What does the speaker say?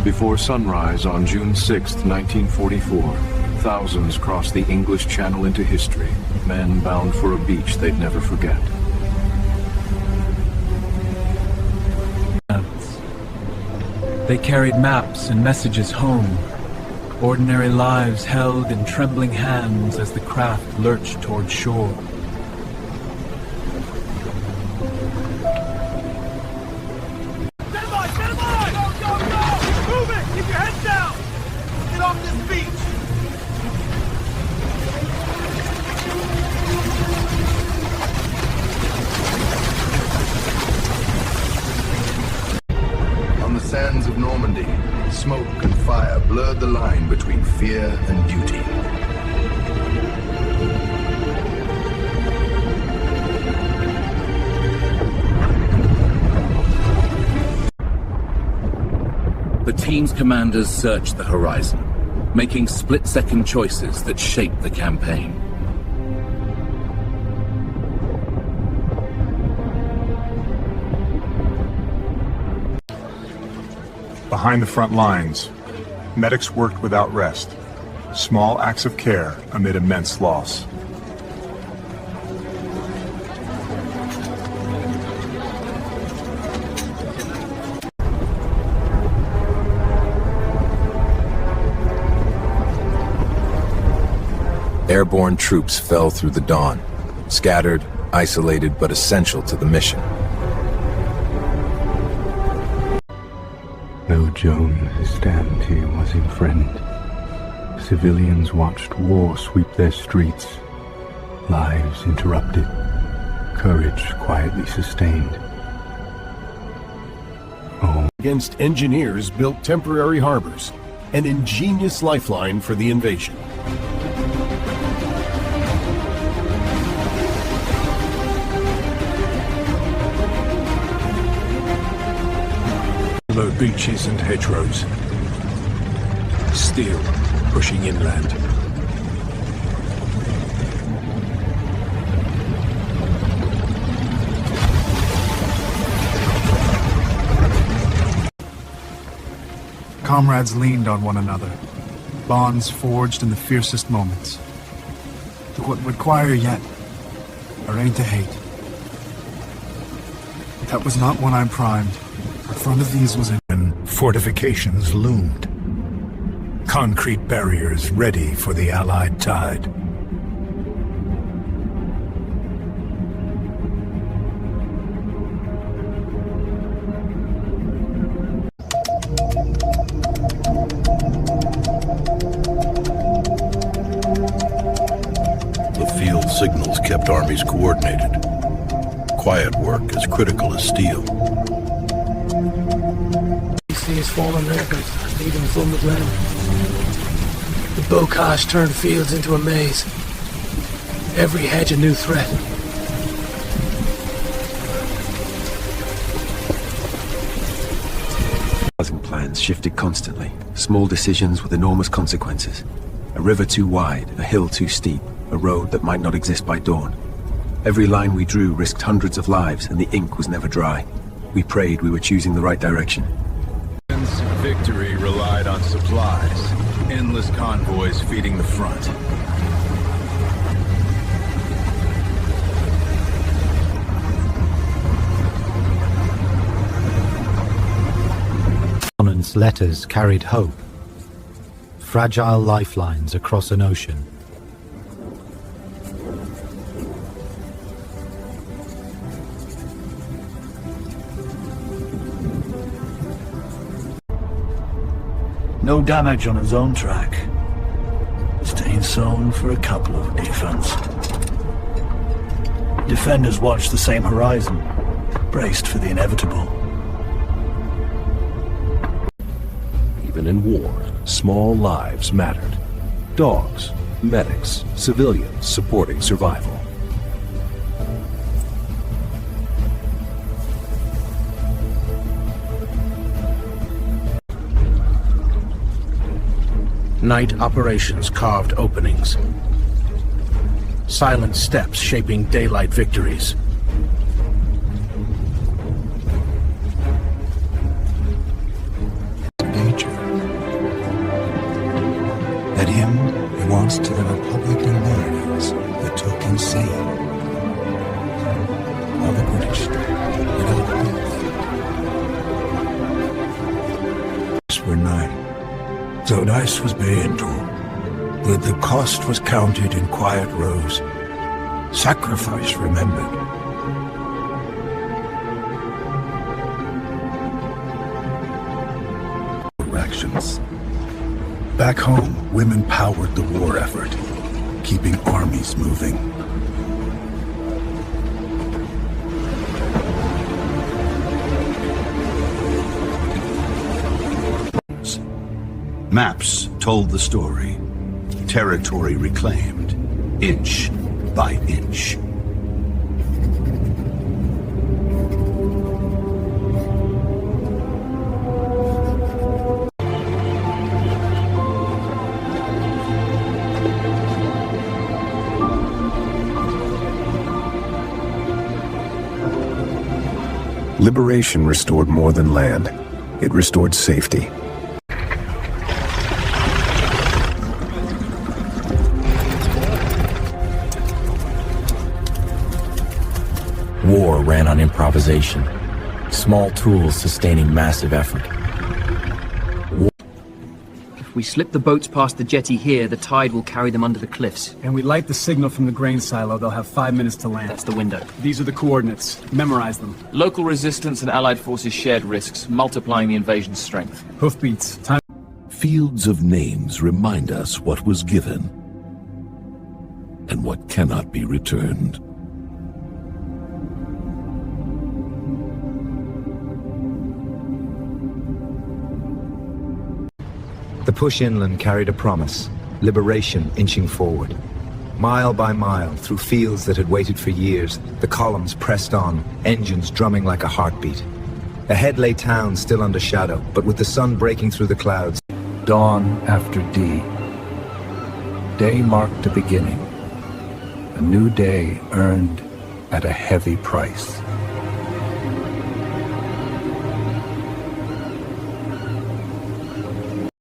Before sunrise on June 6, 1944, thousands crossed the English Channel into history, men bound for a beach they'd never forget. They carried maps and messages home, ordinary lives held in trembling hands as the craft lurched toward shore. Sands of Normandy, smoke and fire blurred the line between fear and duty. The team's commanders searched the horizon, making split-second choices that shaped the campaign. Behind the front lines, medics worked without rest, small acts of care amid immense loss. Airborne troops fell through the dawn, scattered, isolated, but essential to the mission. No Joan stand here was in friend. Civilians watched war sweep their streets. Lives interrupted. Courage quietly sustained. Oh. Against engineers built temporary harbors, an ingenious lifeline for the invasion. Low beaches and hedgerows. Steel pushing inland. Comrades leaned on one another, bonds forged in the fiercest moments. To what require yet, or ain't to hate. That was not one I primed. In front of these was fortifications loomed. Concrete barriers ready for the Allied tide. The field signals kept armies coordinated. Quiet work as critical as steel. These fallen records, leading from the ground. The Bokash turned fields into a maze. Every hedge a new threat. Housing plans shifted constantly. Small decisions with enormous consequences. A river too wide, a hill too steep, a road that might not exist by dawn. Every line we drew risked hundreds of lives, and the ink was never dry. We prayed we were choosing the right direction. Victory relied on supplies, endless convoys feeding the front. Opponents' letters carried hope, fragile lifelines across an ocean. No damage on his own track. Staying sewn for a couple of defense. Defenders watched the same horizon, braced for the inevitable. Even in war, small lives mattered. Dogs, medics, civilians supporting survival. Night operations carved openings. Silent steps shaping daylight victories. Nature thanks to the Republican learnings that took insane. While the British were nine. Zodice was paying too. But the cost was counted in quiet rows. Sacrifice remembered. Actions. Back home, women powered the war effort, keeping armies moving. Maps told the story. Territory reclaimed, inch by inch. Liberation restored more than land. It restored safety. War ran on improvisation. Small tools sustaining massive effort. If we slip the boats past the jetty here, the tide will carry them under the cliffs. And we light the signal from the grain silo, they'll have 5 minutes to land. That's the window. These are the coordinates. Memorize them. Local resistance and Allied forces shared risks, multiplying the invasion's strength. Hoofbeats. Time. Fields of names remind us what was given and what cannot be returned. The push inland carried a promise, liberation inching forward. Mile by mile, through fields that had waited for years, the columns pressed on, engines drumming like a heartbeat. Ahead lay town still under shadow, but with the sun breaking through the clouds. Dawn after D. Day marked a beginning. A new day earned at a heavy price.